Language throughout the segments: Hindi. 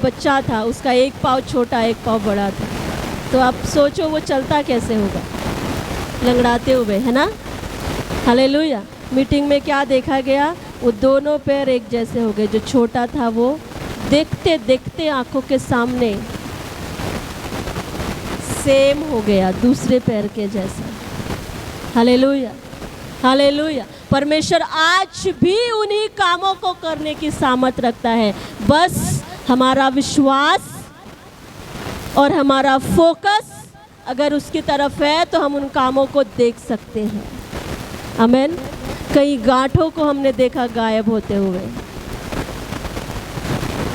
बच्चा था, उसका एक पाँव छोटा एक पाँव बड़ा था, तो आप सोचो वो चलता कैसे होगा, लंगड़ाते हुए, है ना। हालेलुया। मीटिंग में क्या देखा गया, वो दोनों पैर एक जैसे हो गए। जो छोटा था वो देखते देखते आंखों के सामने सेम हो गया, दूसरे पैर के जैसा। Hallelujah, hallelujah. परमेश्वर आज भी उन्हीं कामों को करने की सामर्थ रखता है, बस हमारा विश्वास और हमारा फोकस अगर उसकी तरफ है तो हम उन कामों को देख सकते हैं। आमेन। कई गांठों को हमने देखा गायब होते हुए,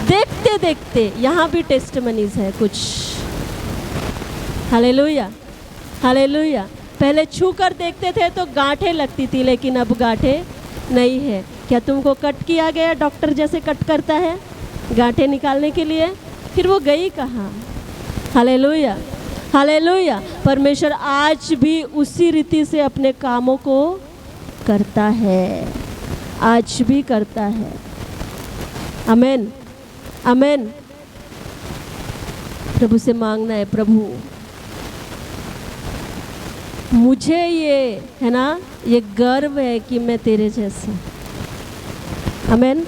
देखते देखते। यहाँ भी टेस्टमनीज है कुछ। Hallelujah, hallelujah. पहले छू कर देखते थे तो गांठें लगती थी, लेकिन अब गांठें नहीं है। क्या तुमको कट किया गया, डॉक्टर जैसे कट करता है गांठें निकालने के लिए? फिर वो गई कहाँ? Hallelujah, hallelujah. परमेश्वर आज भी उसी रीति से अपने कामों को करता है, आज भी करता है। आमेन, आमेन। प्रभु से मांगना है, प्रभु मुझे ये है ना, ये गर्व है कि मैं तेरे जैसा। आमेन।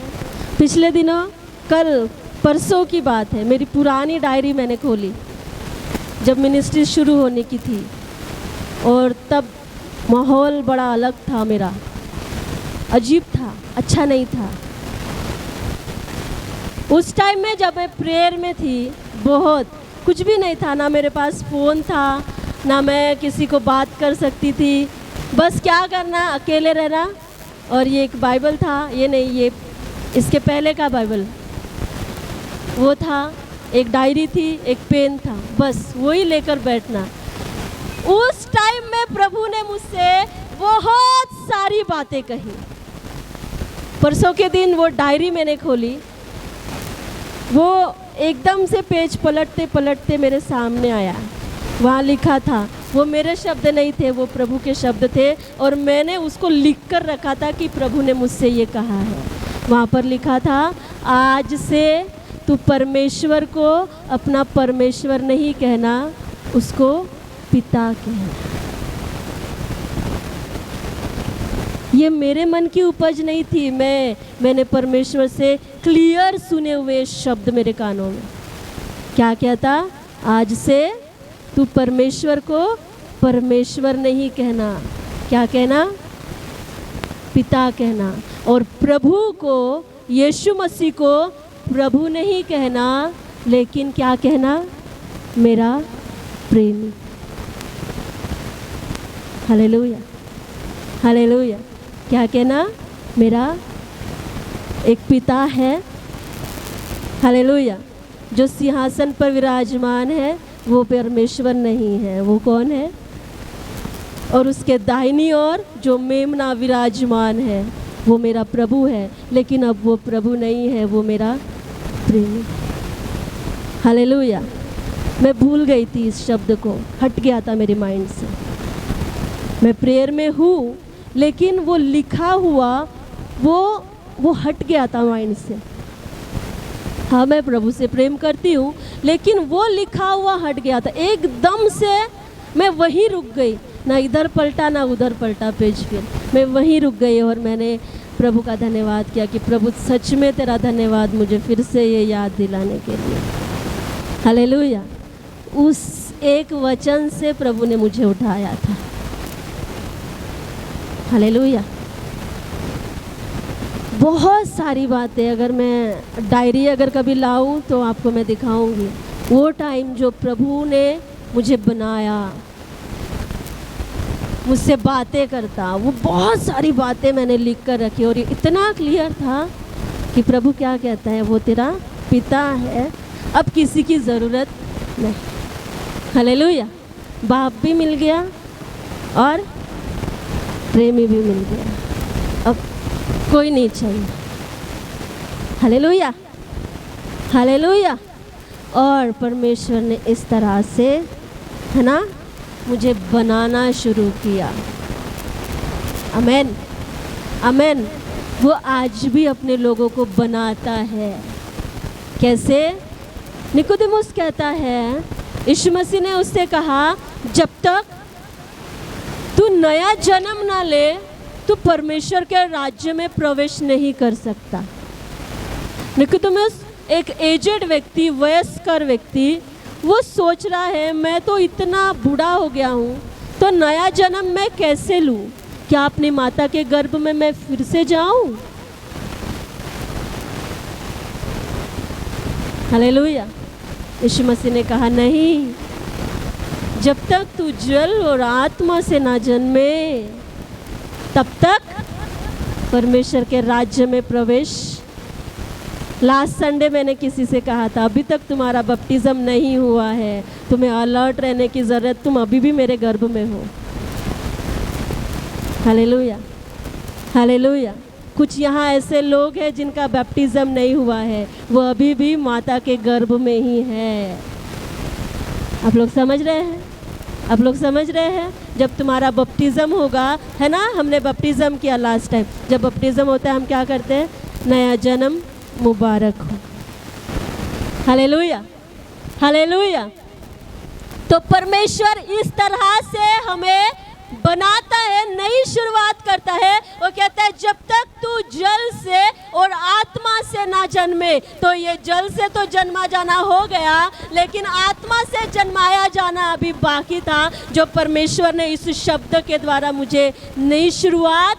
पिछले दिनों, कल परसों की बात है, मेरी पुरानी डायरी मैंने खोली जब मिनिस्ट्री शुरू होने की थी, और तब माहौल बड़ा अलग था मेरा, अजीब था, अच्छा नहीं था। उस टाइम में जब मैं प्रेयर में थी, बहुत कुछ भी नहीं था, ना मेरे पास फ़ोन था, ना मैं किसी को बात कर सकती थी। बस क्या करना, अकेले रहना। और ये एक बाइबल था, ये नहीं, ये इसके पहले का बाइबल वो था, एक डायरी थी, एक पेन था, बस वही लेकर बैठना। उस टाइम में प्रभु ने मुझसे बहुत सारी बातें कही। परसों के दिन वो डायरी मैंने खोली, वो एकदम से पेज पलटते पलटते मेरे सामने आया। वहाँ लिखा था, वो मेरे शब्द नहीं थे, वो प्रभु के शब्द थे, और मैंने उसको लिख कर रखा था कि प्रभु ने मुझसे ये कहा है। वहाँ पर लिखा था, आज से तू परमेश्वर को अपना परमेश्वर नहीं कहना, उसको पिता कहना। ये मेरे मन की उपज नहीं थी, मैंने परमेश्वर से क्लियर सुने हुए शब्द मेरे कानों में। क्या कहता? आज से तू परमेश्वर को परमेश्वर नहीं कहना, क्या कहना? पिता कहना। और प्रभु को, यीशु मसीह को प्रभु नहीं कहना, लेकिन क्या कहना? मेरा प्रेमी। Hallelujah, hallelujah. क्या कहना? मेरा एक पिता है, हालेलुया, जो सिंहासन पर विराजमान है, वो परमेश्वर नहीं है। वो कौन है? और उसके दाहिनी ओर जो मेमना विराजमान है, वो मेरा प्रभु है, लेकिन अब वो प्रभु नहीं है, वो मेरा प्रेमी। हालेलुया। मैं भूल गई थी इस शब्द को, हट गया था मेरे माइंड से। मैं प्रेयर में हूँ, लेकिन वो लिखा हुआ वो हट गया था माइंड से। हाँ, मैं प्रभु से प्रेम करती हूँ, लेकिन वो लिखा हुआ हट गया था। एकदम से मैं वहीं रुक गई, ना इधर पलटा ना उधर पलटा पेज पे, मैं वहीं रुक गई। और मैंने प्रभु का धन्यवाद किया कि प्रभु सच में तेरा धन्यवाद मुझे फिर से ये याद दिलाने के लिए। हालेलुया। उस एक वचन से प्रभु ने मुझे उठाया था। हालेलुया। बहुत सारी बातें, अगर मैं डायरी अगर कभी लाऊं तो आपको मैं दिखाऊंगी। वो टाइम जो प्रभु ने मुझे बनाया, मुझसे बातें करता, वो बहुत सारी बातें मैंने लिख कर रखी, और ये इतना क्लियर था कि प्रभु क्या कहता है, वो तेरा पिता है, अब किसी की ज़रूरत नहीं। हालेलुया। बाप भी मिल गया और प्रेमी भी मिल गया, अब कोई नहीं चाहिए। Hallelujah, hallelujah. और परमेश्वर ने इस तरह से, है ना, मुझे बनाना शुरू किया। आमेन, आमेन। वो आज भी अपने लोगों को बनाता है। कैसे? निकोदेमुस कहता है, यीशु मसीह ने उससे कहा, जब तक तू नया जन्म ना ले तू परमेश्वर के राज्य में प्रवेश नहीं कर सकता। निकोदेमुस एक एजेड व्यक्ति, वयस्कर व्यक्ति, वो सोच रहा है मैं तो इतना बूढ़ा हो गया हूँ, तो नया जन्म मैं कैसे लूँ? क्या अपनी माता के गर्भ में मैं फिर से जाऊँ? हालेलुया। यीशु मसीह ने कहा, नहीं, जब तक तू जल और आत्मा से ना जन्मे तब तक परमेश्वर के राज्य में प्रवेश। लास्ट संडे मैंने किसी से कहा था, अभी तक तुम्हारा बपटिज्म नहीं हुआ है, तुम्हें अलर्ट रहने की ज़रूरत, तुम अभी भी मेरे गर्भ में हो। Hallelujah, hallelujah. कुछ यहाँ ऐसे लोग हैं जिनका बैप्टिज्म नहीं हुआ है, वो अभी भी माता के गर्भ में ही है। आप लोग समझ रहे हैं? आप लोग समझ रहे हैं? जब तुम्हारा बपटिज्म होगा, है ना, हमने बपटिज्म किया लास्ट टाइम, जब बपटिज्म होता है हम क्या करते हैं? नया जन्म मुबारक हो। Hallelujah, hallelujah. तो परमेश्वर इस तरह से हमें बनाता है, नई शुरुआत करता है। वो कहता है जब तक तू जल से और आत्मा से ना जन्मे, तो ये जल से तो जन्मा जाना हो गया, लेकिन आत्मा से जन्माया जाना अभी बाकी था, जो परमेश्वर ने इस शब्द के द्वारा मुझे नई शुरुआत,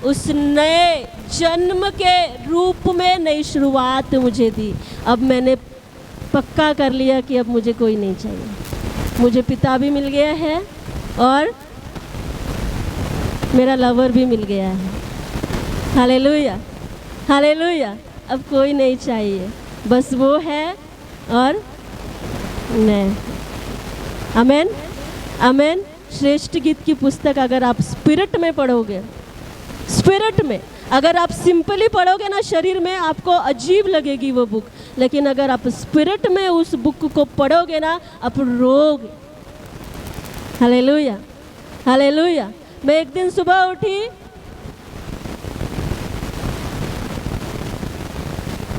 उस नए जन्म के रूप में नई शुरुआत मुझे दी। अब मैंने पक्का कर लिया कि अब मुझे कोई नहीं चाहिए, मुझे पिता भी मिल गया है और मेरा लवर भी मिल गया है। Hallelujah, hallelujah. अब कोई नहीं चाहिए, बस वो है और मैं। आमेन, आमेन। श्रेष्ठ गीत की पुस्तक अगर आप स्पिरिट में पढ़ोगे, स्पिरिट में, अगर आप सिंपली पढ़ोगे ना शरीर में, आपको अजीब लगेगी वो बुक, लेकिन अगर आप स्पिरिट में उस बुक को पढ़ोगे ना, आप रोगे। Hallelujah, hallelujah. मैं एक दिन सुबह उठी,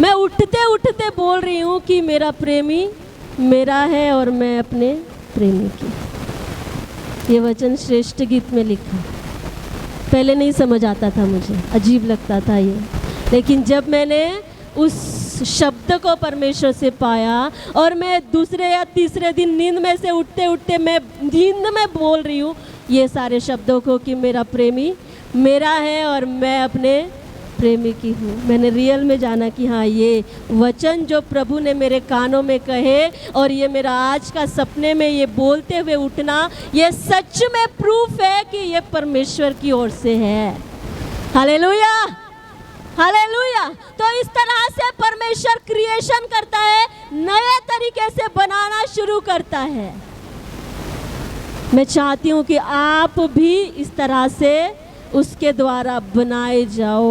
मैं उठते उठते बोल रही हूँ कि मेरा प्रेमी मेरा है और मैं अपने प्रेमी की। ये वचन श्रेष्ठ गीत में लिखा। पहले नहीं समझ आता था, मुझे अजीब लगता था ये, लेकिन जब मैंने उस शब्द को परमेश्वर से पाया और मैं दूसरे या तीसरे दिन नींद में से उठते उठते मैं नींद में बोल रही हूँ ये सारे शब्दों को कि मेरा प्रेमी मेरा है और मैं अपने प्रेमी की हूँ, मैंने रियल में जाना कि हाँ, ये वचन जो प्रभु ने मेरे कानों में कहे और ये मेरा आज का सपने में ये बोलते हुए उठना, ये सच में प्रूफ है कि ये परमेश्वर की ओर से है। Hallelujah, hallelujah. तो इस तरह से परमेश्वर क्रिएशन करता है, नए तरीके से बनाना शुरू करता है। मैं चाहती हूँ कि आप भी इस तरह से उसके द्वारा बनाए जाओ।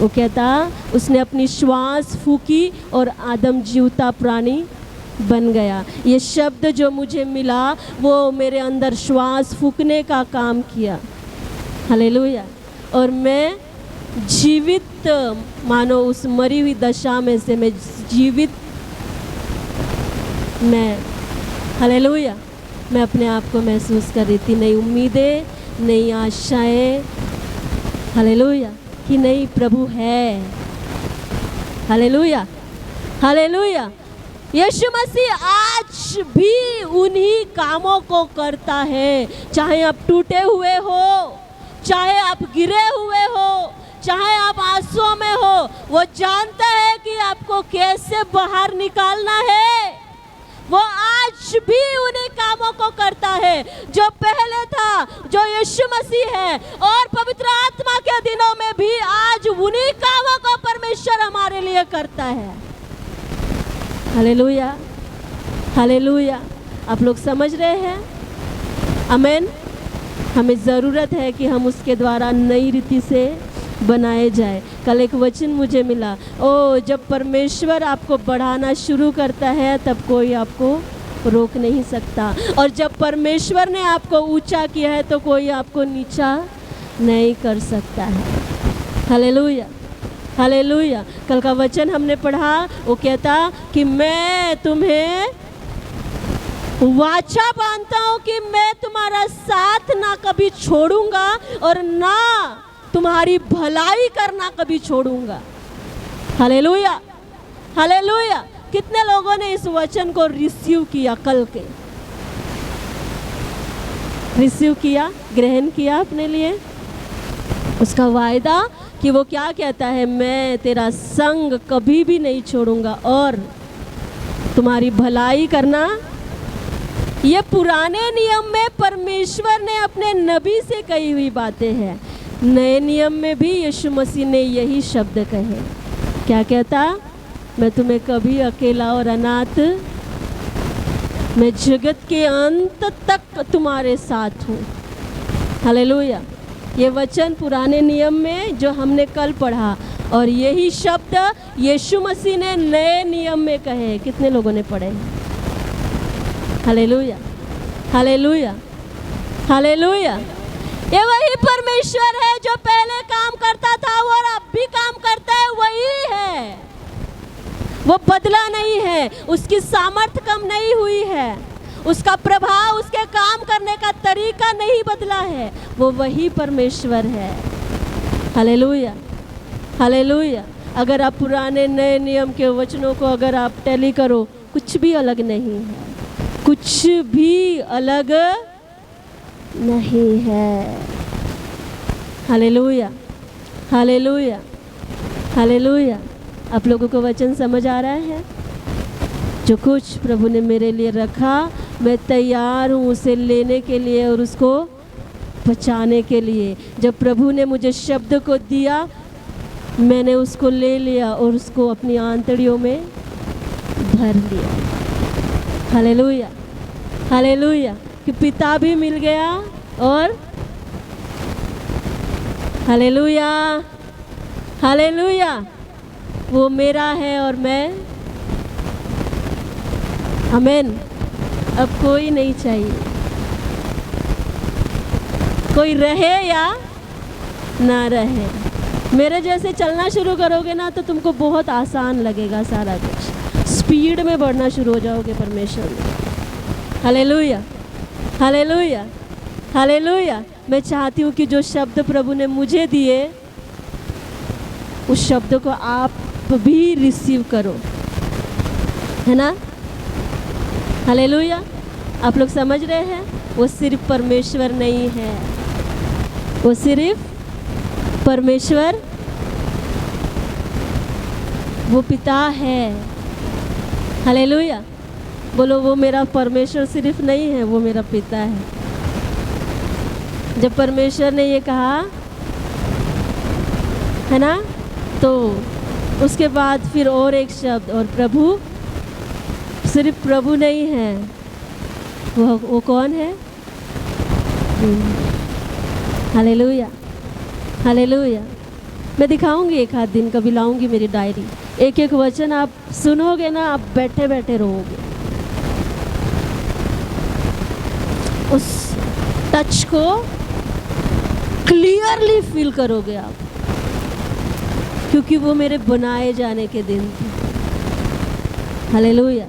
वो कहता, उसने अपनी श्वास फूकी और आदम जीवता प्राणी बन गया। ये शब्द जो मुझे मिला वो मेरे अंदर श्वास फूकने का काम किया। हालेलुया। और मैं जीवित, मानो उस मरी हुई दशा में से मैं जीवित, मैं, हालेलुया, मैं अपने आप को महसूस कर रही थी। नई उम्मीदें, नई आशाएं, हालेलुया, कि नहीं प्रभु है। Hallelujah, hallelujah. यीशु मसीह आज भी उन्हीं कामों को करता है, चाहे आप टूटे हुए हो, चाहे आप गिरे हुए हो, चाहे आप आंसुओं में हो, वो जानता है कि आपको कैसे बाहर निकालना है। वो आज भी उन्हीं कामों को करता है जो पहले था, जो यीशु मसीह है, और पवित्र आत्मा के दिनों में भी आज उन्हीं कामों को परमेश्वर हमारे लिए करता है। Hallelujah, hallelujah. आप लोग समझ रहे हैं? आमेन। हमें ज़रूरत है कि हम उसके द्वारा नई रीति से बनाए जाए। कल एक वचन मुझे मिला, ओ जब परमेश्वर आपको बढ़ाना शुरू करता है तब कोई आपको रोक नहीं सकता, और जब परमेश्वर ने आपको ऊंचा किया है तो कोई आपको नीचा नहीं कर सकता है। Hallelujah, hallelujah. कल का वचन हमने पढ़ा, वो कहता कि मैं तुम्हें वाचा बांधता हूँ कि मैं तुम्हारा साथ ना कभी छोड़ूंगा और ना तुम्हारी भलाई करना कभी छोड़ूंगा। Hallelujah, hallelujah. कितने लोगों ने इस वचन को रिसीव किया? कल के रिसीव किया, ग्रहण किया अपने लिए उसका वायदा कि वो क्या कहता है, मैं तेरा संग कभी भी नहीं छोड़ूंगा और तुम्हारी भलाई करना। ये पुराने नियम में परमेश्वर ने अपने नबी से कही हुई बातें हैं। नए नियम में भी यीशु मसीह ने यही शब्द कहे। क्या कहता? मैं तुम्हें कभी अकेला और अनाथ, मैं जगत के अंत तक तुम्हारे साथ हूँ। हालेलुया। ये वचन पुराने नियम में जो हमने कल पढ़ा, और यही शब्द यीशु मसीह ने नए नियम में कहे। कितने लोगों ने पढ़े? Hallelujah, hallelujah, hallelujah. ये वही परमेश्वर है जो पहले काम करता था और अब भी काम करता है, वही है। वो बदला नहीं है, उसकी सामर्थ्य कम नहीं हुई है, उसका प्रभाव, उसके काम करने का तरीका नहीं बदला है। वो वही परमेश्वर है। Hallelujah, hallelujah. अगर आप पुराने नए नियम के वचनों को अगर आप टैली करो, कुछ भी अलग नहीं है, कुछ भी अलग नहीं है। Hallelujah, hallelujah, hallelujah. आप लोगों को वचन समझ आ रहा है? जो कुछ प्रभु ने मेरे लिए रखा, मैं तैयार हूँ उसे लेने के लिए और उसको बचाने के लिए। जब प्रभु ने मुझे शब्द को दिया, मैंने उसको ले लिया और उसको अपनी आंतड़ियों में भर लिया। Hallelujah, hallelujah. कि पिता भी मिल गया और हालेलुया, हालेलुया, वो मेरा है और मैं, आमीन। अब कोई नहीं चाहिए, कोई रहे या ना रहे। मेरे जैसे चलना शुरू करोगे ना तो तुमको बहुत आसान लगेगा सारा कुछ, स्पीड में बढ़ना शुरू हो जाओगे परमेश्वर में। Hallelujah, hallelujah, hallelujah. मैं चाहती हूँ कि जो शब्द प्रभु ने मुझे दिए, उस शब्द को आप भी रिसीव करो, है ना? हालेलुया। आप लोग समझ रहे हैं? वो सिर्फ परमेश्वर नहीं है, वो सिर्फ परमेश्वर, वो पिता है। हालेलुया। बोलो, वो मेरा परमेश्वर सिर्फ नहीं है, वो मेरा पिता है। जब परमेश्वर ने ये कहा, है ना, तो उसके बाद फिर और एक शब्द, और प्रभु सिर्फ प्रभु नहीं है, वो कौन है? Hallelujah, hallelujah. मैं दिखाऊंगी एक आध दिन, कभी लाऊंगी मेरी डायरी, एक एक वचन आप सुनोगे ना, आप बैठे बैठे रोओगे। उस टच को क्लियरली फील करोगे आप, क्योंकि वो मेरे बनाए जाने के दिन थे। हालेलुया,